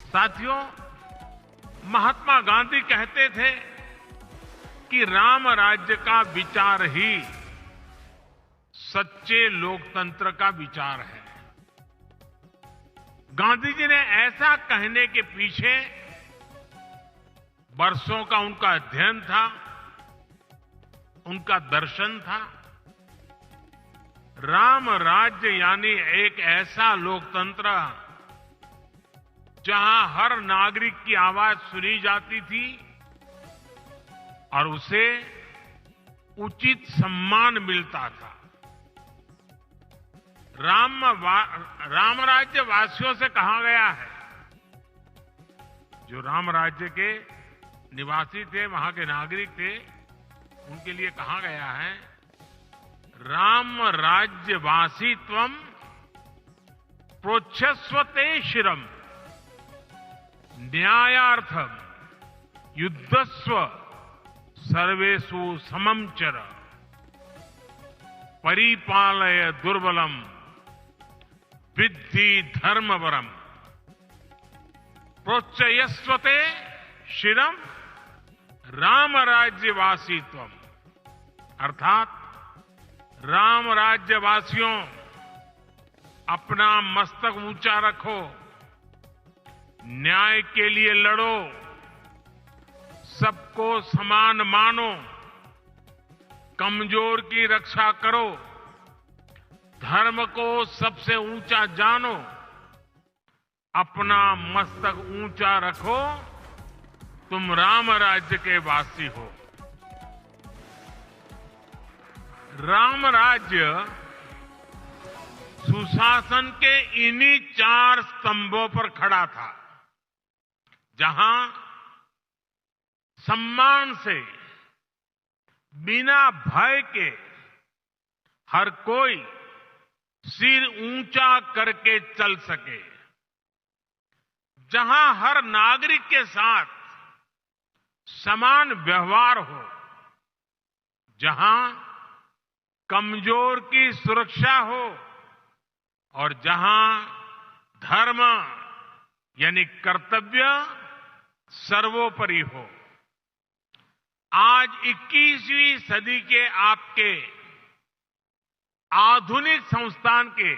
साथियों, महात्मा गांधी कहते थे कि राम राज्य का विचार ही सच्चे लोकतंत्र का विचार है। गांधी जी ने ऐसा कहने के पीछे वर्षों का उनका अध्ययन था, उनका दर्शन था। राम राज्य यानी एक ऐसा लोकतंत्र जहां हर नागरिक की आवाज सुनी जाती थी और उसे उचित सम्मान मिलता था। राम राज्य वासियों से कहा गया है, जो राम राज्य के निवासी थे, वहां के नागरिक थे, उनके लिए कहा गया है, राम राज्यवासी त्वम प्रोच्छस्वते शिरम न्यायार्थम युद्धस्व सर्वेषु समम चर परिपालय दुर्बलम विद्धि धर्मवरम प्रोच्चयस्वते शिरम राम राज्यवासीत्वम। अर्थात राम राज्यवासियों, अपना मस्तक ऊंचा रखो, न्याय के लिए लड़ो, सबको समान मानो, कमजोर की रक्षा करो, धर्म को सबसे ऊंचा जानो, अपना मस्तक ऊंचा रखो, तुम राम राज्य के वासी हो। राम राज्य सुशासन के इन्हीं 4 स्तंभों पर खड़ा था, जहां सम्मान से, बिना भय के हर कोई सिर ऊंचा करके चल सके, जहां हर नागरिक के साथ समान व्यवहार हो, जहां कमजोर की सुरक्षा हो और जहां धर्म यानी कर्तव्य सर्वोपरि हो। आज 21वीं सदी के आपके आधुनिक संस्थान के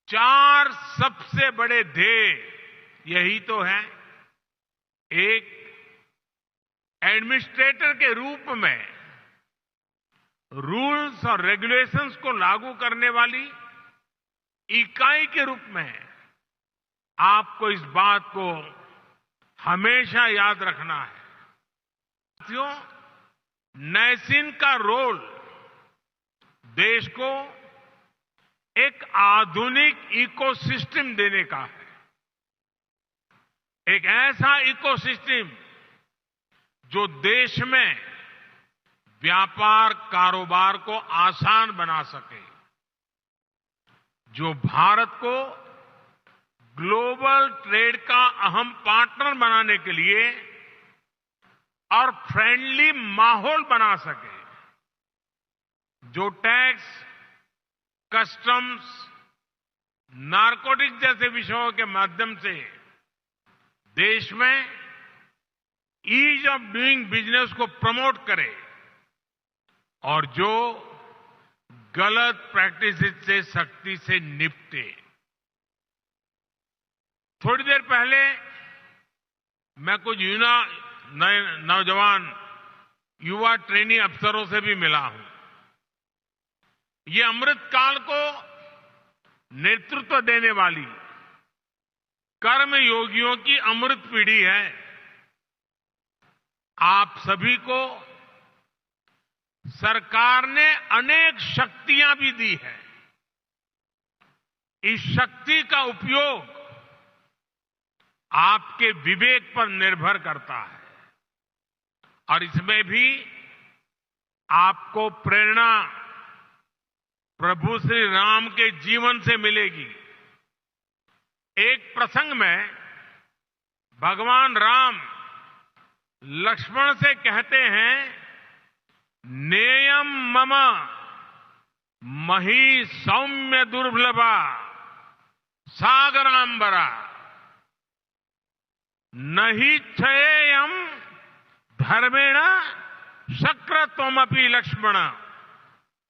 4 सबसे बड़े ध्येय यही तो है। एक, एडमिनिस्ट्रेटर के रूप में रूल्स और रेगुलेशंस को लागू करने वाली इकाई के रूप में आपको इस बात को हमेशा याद रखना है। साथियों, नैसिन का रोल देश को एक आधुनिक इकोसिस्टम देने का है। एक ऐसा इकोसिस्टम जो देश में व्यापार कारोबार को आसान बना सके, जो भारत को ग्लोबल ट्रेड का अहम पार्टनर बनाने के लिए और फ्रेंडली माहौल बना सके, जो टैक्स, कस्टम्स, नारकोटिक्स जैसे विषयों के माध्यम से देश में ईज ऑफ डूइंग बिजनेस को प्रमोट करे और जो गलत प्रैक्टिसेस से सख्ती से निपटे। थोड़ी देर पहले मैं कुछ नौजवान युवा ट्रेनी अफसरों से भी मिला हूं। ये अमृत काल को नेतृत्व देने वाली कर्म योगियों की अमृत पीढ़ी है। आप सभी को सरकार ने अनेक शक्तियां भी दी है। इस शक्ति का उपयोग आपके विवेक पर निर्भर करता है और इसमें भी आपको प्रेरणा प्रभु श्री राम के जीवन से मिलेगी। एक प्रसंग में भगवान राम लक्ष्मण से कहते हैं, नेयम मम मही सौम्य दुर्लभा सागरांबरा न हि क्षयेयम् धर्मेण शक्रत्वमपि लक्ष्मण,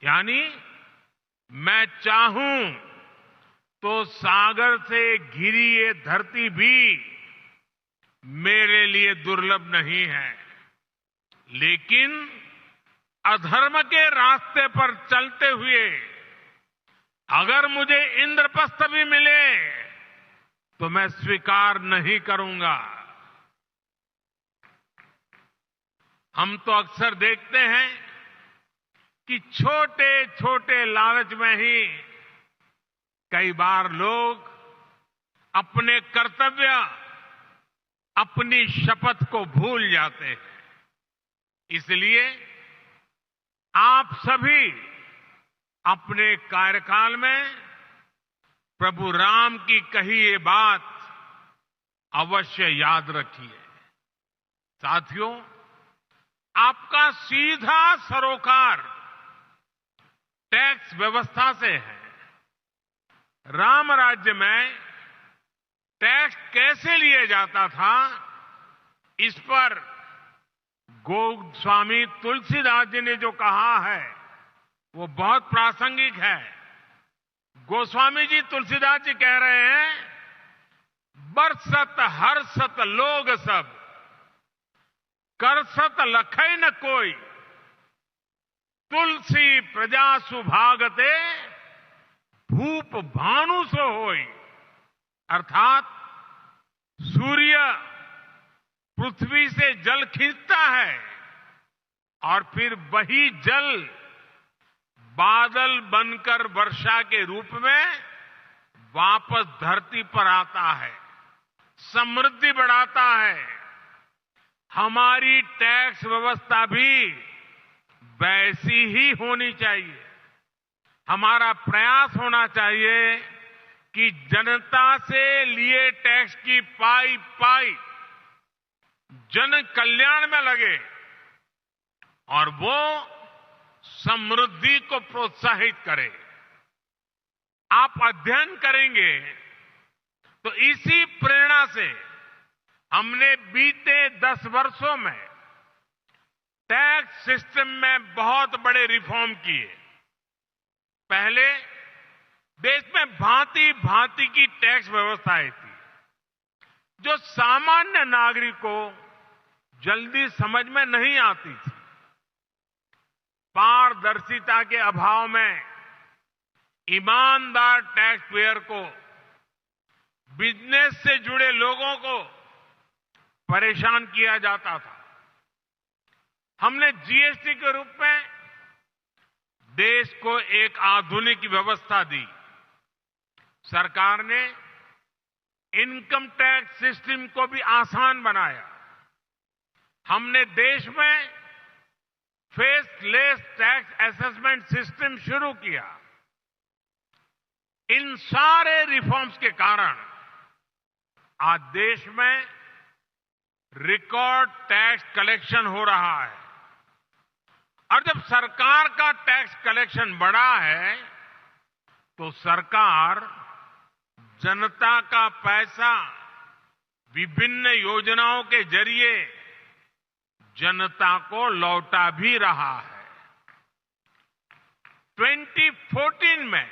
यानी मैं चाहूं तो सागर से घिरी ये धरती भी मेरे लिए दुर्लभ नहीं है, लेकिन अधर्म के रास्ते पर चलते हुए अगर मुझे इंद्रप्रस्थ भी मिले तो मैं स्वीकार नहीं करूंगा। हम तो अक्सर देखते हैं कि छोटे छोटे लालच में ही कई बार लोग अपने कर्तव्य, अपनी शपथ को भूल जाते हैं। इसलिए आप सभी अपने कार्यकाल में प्रभु राम की कही ये बात अवश्य याद रखिए। साथियों, आपका सीधा सरोकार टैक्स व्यवस्था से है। राम राज्य में टैक्स कैसे लिया जाता था, इस पर गोस्वामी तुलसीदास जी ने जो कहा है वो बहुत प्रासंगिक है। गोस्वामी जी तुलसीदास जी कह रहे हैं, बरसत हर्षत लोग सब, करसत लखै न कोई, तुलसी प्रजा सुभागते, भूप भानु सो होई। अर्थात सूर्य पृथ्वी से जल खींचता है और फिर वही जल बादल बनकर वर्षा के रूप में वापस धरती पर आता है, समृद्धि बढ़ाता है। हमारी टैक्स व्यवस्था भी वैसी ही होनी चाहिए। हमारा प्रयास होना चाहिए कि जनता से लिए टैक्स की पाई पाई जन कल्याण में लगे और वो समृद्धि को प्रोत्साहित करे। आप अध्ययन करेंगे तो इसी प्रेरणा से हमने बीते 10 वर्षों में टैक्स सिस्टम में बहुत बड़े रिफॉर्म किए। पहले देश में भांति भांति की टैक्स व्यवस्थाएं थी जो सामान्य नागरिक को जल्दी समझ में नहीं आती थी। पारदर्शिता के अभाव में ईमानदार टैक्स पेयर को, बिजनेस से जुड़े लोगों को परेशान किया जाता था। हमने जीएसटी के रूप में देश को एक आधुनिक व्यवस्था दी। सरकार ने इनकम टैक्स सिस्टम को भी आसान बनाया। हमने देश में फेसलेस टैक्स असेसमेंट सिस्टम शुरू किया। इन सारे रिफॉर्म्स के कारण आज देश में रिकॉर्ड टैक्स कलेक्शन हो रहा है। और जब सरकार का टैक्स कलेक्शन बढ़ा है तो सरकार जनता का पैसा विभिन्न योजनाओं के जरिए जनता को लौटा भी रहा है। 2014 में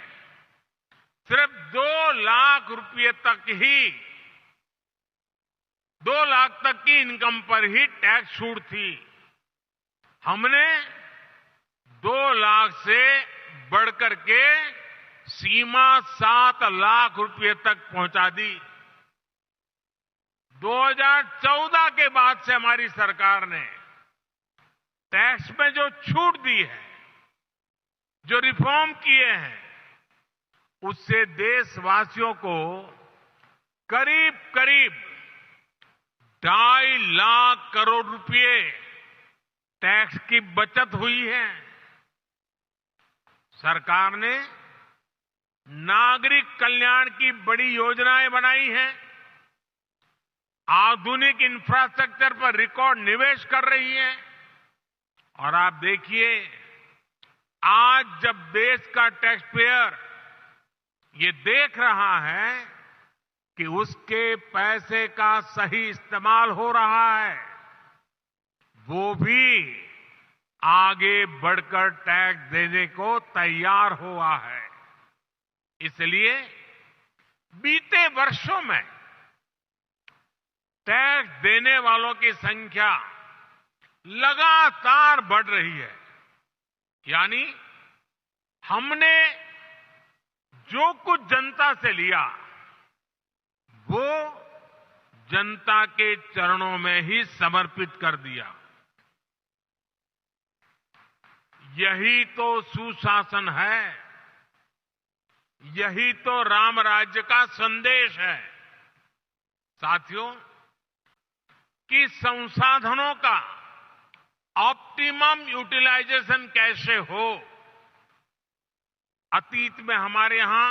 सिर्फ 2 लाख रुपए तक ही 2 लाख तक की इनकम पर ही टैक्स छूट थी। हमने 2 लाख से बढ़कर के सीमा 7 लाख रुपए तक पहुंचा दी। 2014 के बाद से हमारी सरकार ने टैक्स में जो छूट दी है, जो रिफॉर्म किए हैं, उससे देशवासियों को करीब करीब 2.5 लाख करोड़ रुपए टैक्स की बचत हुई है। सरकार ने नागरिक कल्याण की बड़ी योजनाएं बनाई हैं। आधुनिक इंफ्रास्ट्रक्चर पर रिकॉर्ड निवेश कर रही है। और आप देखिए, आज जब देश का टैक्स पेयर ये देख रहा है कि उसके पैसे का सही इस्तेमाल हो रहा है, वो भी आगे बढ़कर टैक्स देने को तैयार हुआ है। इसलिए बीते वर्षों में टैक्स देने वालों की संख्या लगातार बढ़ रही है। यानी हमने जो कुछ जनता से लिया वो जनता के चरणों में ही समर्पित कर दिया। यही तो सुशासन है, यही तो राम राज्य का संदेश है। साथियों, कि संसाधनों का ऑप्टिमम यूटिलाइजेशन कैसे हो। अतीत में हमारे यहां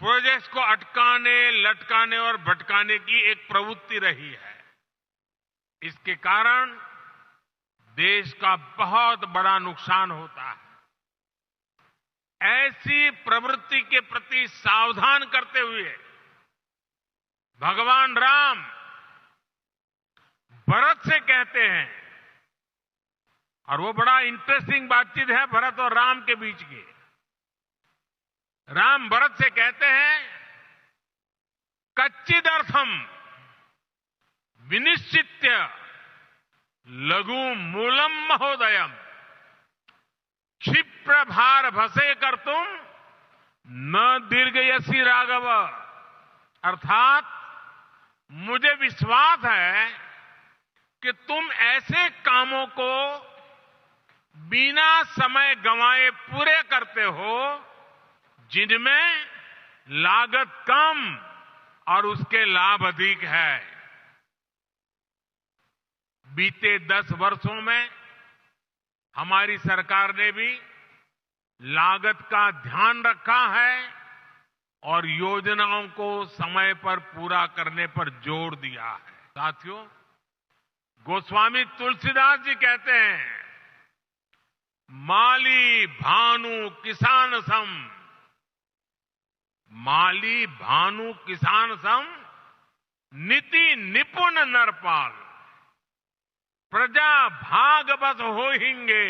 प्रोजेक्ट्स को अटकाने, लटकाने और भटकाने की एक प्रवृत्ति रही है। इसके कारण देश का बहुत बड़ा नुकसान होता है। ऐसी प्रवृत्ति के प्रति सावधान करते हुए भगवान राम भरत से कहते हैं, और वो बड़ा इंटरेस्टिंग बातचीत है भरत और राम के बीच की। राम भरत से कहते हैं, कच्चिदर्थम विनिश्चित्य लघु मूलम महोदयम क्षिप्र भार भसे कर तुम न दीर्घयसी राघव। अर्थात मुझे विश्वास है कि तुम ऐसे कामों को बिना समय गंवाए पूरे करते हो जिनमें लागत कम और उसके लाभ अधिक है। बीते 10 वर्षों में हमारी सरकार ने भी लागत का ध्यान रखा है और योजनाओं को समय पर पूरा करने पर जोर दिया है। साथियों, गोस्वामी तुलसीदास जी कहते हैं, माली भानु किसान सम, माली भानु किसान सम नीति निपुण नरपाल, प्रजा भाग बस होहिंगे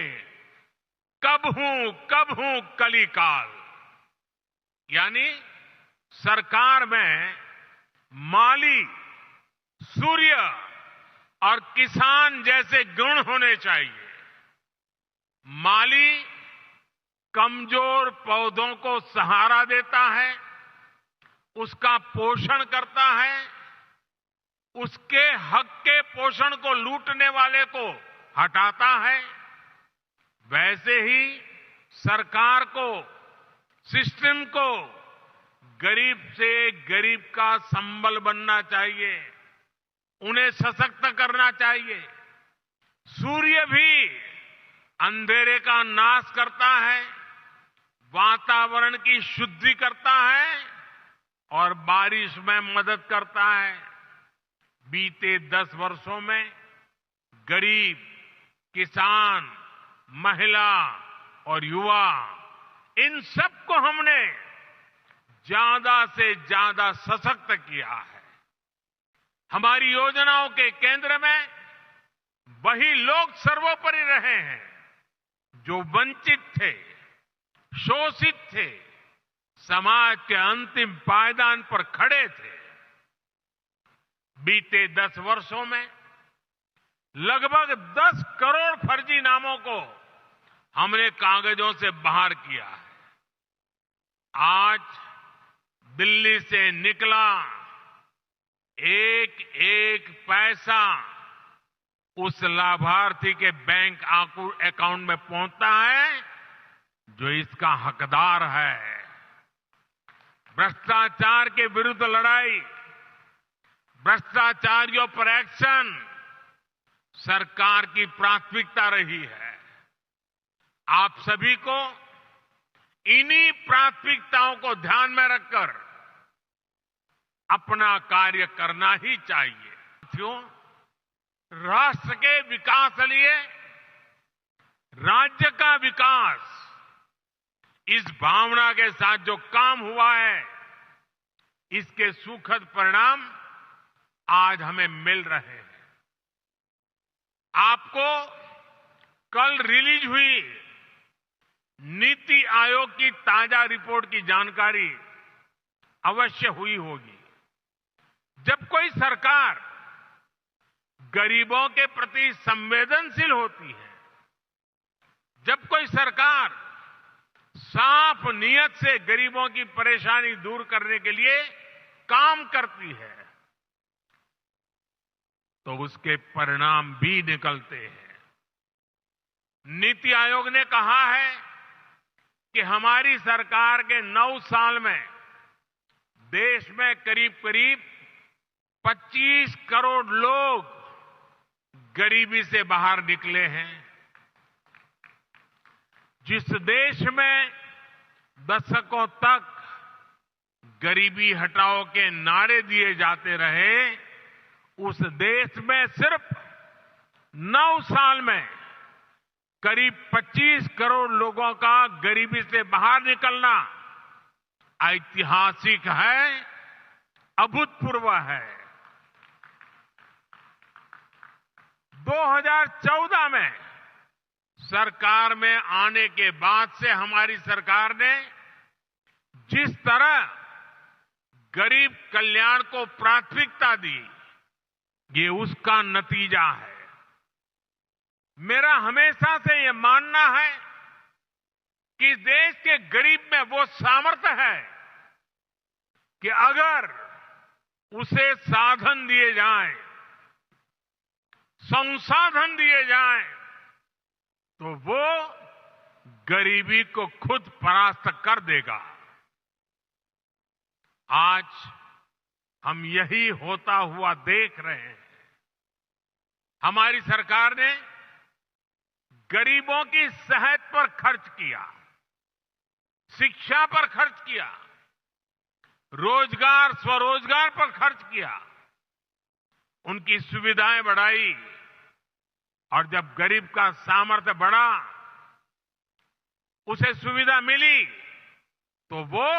कबहू कलिकाल। यानी सरकार में माली, सूर्य और किसान जैसे गुण होने चाहिए। माली कमजोर पौधों को सहारा देता है, उसका पोषण करता है, उसके हक के पोषण को लूटने वाले को हटाता है। वैसे ही सरकार को, सिस्टम को गरीब से गरीब का संबल बनना चाहिए, उन्हें सशक्त करना चाहिए। सूर्य भी अंधेरे का नाश करता है, वातावरण की शुद्धि करता है और बारिश में मदद करता है। बीते 10 वर्षों में गरीब, किसान, महिला और युवा, इन सबको हमने ज्यादा से ज्यादा सशक्त किया है। हमारी योजनाओं के केंद्र में वही लोग सर्वोपरि रहे हैं जो वंचित थे, शोषित थे, समाज के अंतिम पायदान पर खड़े थे। बीते 10 वर्षों में लगभग 10 करोड़ फर्जी नामों को हमने कागजों से बाहर किया है। आज दिल्ली से निकला एक एक पैसा उस लाभार्थी के बैंक अकाउंट में पहुंचता है जो इसका हकदार है। भ्रष्टाचार के विरुद्ध लड़ाई, भ्रष्टाचारियों पर एक्शन सरकार की प्राथमिकता रही है। आप सभी को इन्हीं प्राथमिकताओं को ध्यान में रखकर अपना कार्य करना ही चाहिए। साथियों, राष्ट्र के विकास के लिए राज्य का विकास, इस भावना के साथ जो काम हुआ है, इसके सुखद परिणाम आज हमें मिल रहे हैं। आपको कल रिलीज हुई नीति आयोग की ताजा रिपोर्ट की जानकारी अवश्य हुई होगी। जब कोई सरकार गरीबों के प्रति संवेदनशील होती है, जब कोई सरकार साफ नीयत से गरीबों की परेशानी दूर करने के लिए काम करती है, तो उसके परिणाम भी निकलते हैं। नीति आयोग ने कहा है कि हमारी सरकार के 9 साल में देश में करीब करीब 25 करोड़ लोग गरीबी से बाहर निकले हैं। जिस देश में दशकों तक गरीबी हटाओ के नारे दिए जाते रहे, उस देश में सिर्फ 9 साल में करीब 25 करोड़ लोगों का गरीबी से बाहर निकलना ऐतिहासिक है, अभूतपूर्व है। 2014 में सरकार में आने के बाद से हमारी सरकार ने जिस तरह गरीब कल्याण को प्राथमिकता दी, ये उसका नतीजा है। मेरा हमेशा से ये मानना है कि देश के गरीब में वो सामर्थ्य है कि अगर उसे साधन दिए जाएं, संसाधन दिए जाएं, तो वो गरीबी को खुद परास्त कर देगा। आज हम यही होता हुआ देख रहे हैं। हमारी सरकार ने गरीबों की सेहत पर खर्च किया, शिक्षा पर खर्च किया, रोजगार स्वरोजगार पर खर्च किया, उनकी सुविधाएं बढ़ाई, और जब गरीब का सामर्थ्य बढ़ा, उसे सुविधा मिली, तो वो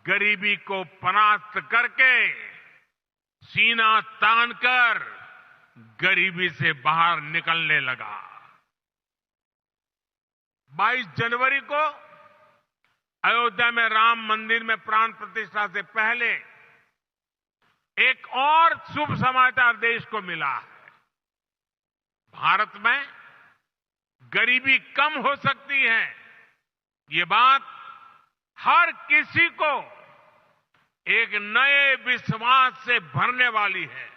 गरीबी को परास्त करके सीना तानकर गरीबी से बाहर निकलने लगा। 22 जनवरी को अयोध्या में राम मंदिर में प्राण प्रतिष्ठा से पहले एक और शुभ समाचार देश को मिला है। भारत में गरीबी कम हो सकती है, ये बात हर किसी को एक नए विश्वास से भरने वाली है,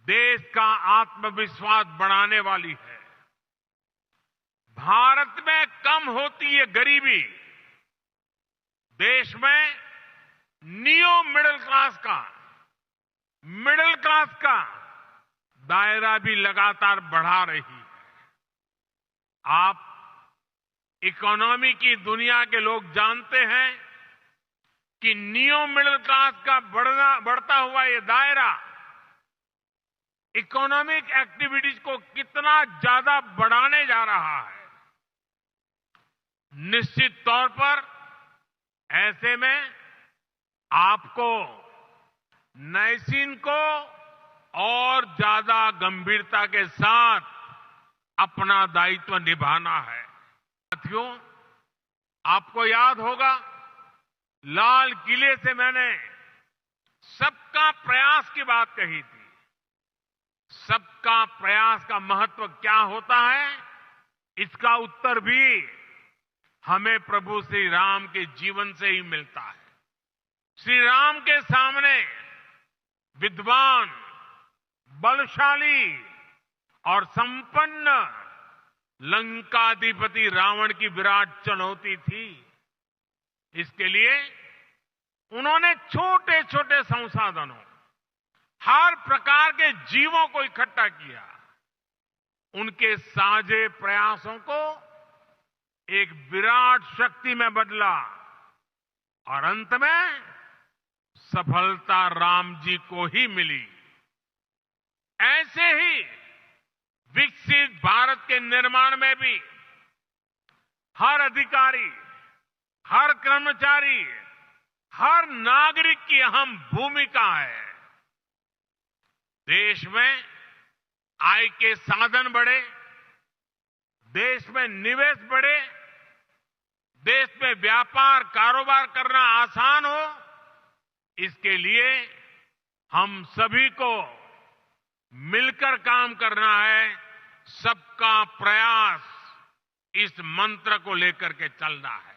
देश का आत्मविश्वास बढ़ाने वाली है। भारत में कम होती है गरीबी, देश में नियो मिडिल क्लास का दायरा भी लगातार बढ़ा रही है। आप इकोनॉमी की दुनिया के लोग जानते हैं कि नियो मिडिल क्लास का बढ़ता हुआ ये दायरा इकोनॉमिक एक्टिविटीज को कितना ज्यादा बढ़ाने जा रहा है। निश्चित तौर पर ऐसे में आपको नैसीन को और ज्यादा गंभीरता के साथ अपना दायित्व निभाना है। साथियों, आपको याद होगा, लाल किले से मैंने सबका प्रयास की बात कही थी। सबका प्रयास का महत्व क्या होता है, इसका उत्तर भी हमें प्रभु श्री राम के जीवन से ही मिलता है। श्री राम के सामने विद्वान, बलशाली और संपन्न लंकाधिपति रावण की विराट चुनौती थी। इसके लिए उन्होंने छोटे छोटे संसाधनों, हर प्रकार के जीवों को इकट्ठा किया, उनके साझे प्रयासों को एक विराट शक्ति में बदला, और अंत में सफलता राम जी को ही मिली। ऐसे ही विकसित भारत के निर्माण में भी हर अधिकारी, हर कर्मचारी, हर नागरिक की अहम भूमिका है। देश में आय के साधन बढ़े, देश में निवेश बढ़े, देश में व्यापार कारोबार करना आसान हो, इसके लिए हम सभी को मिलकर काम करना है। सबका प्रयास, इस मंत्र को लेकर के चलना है।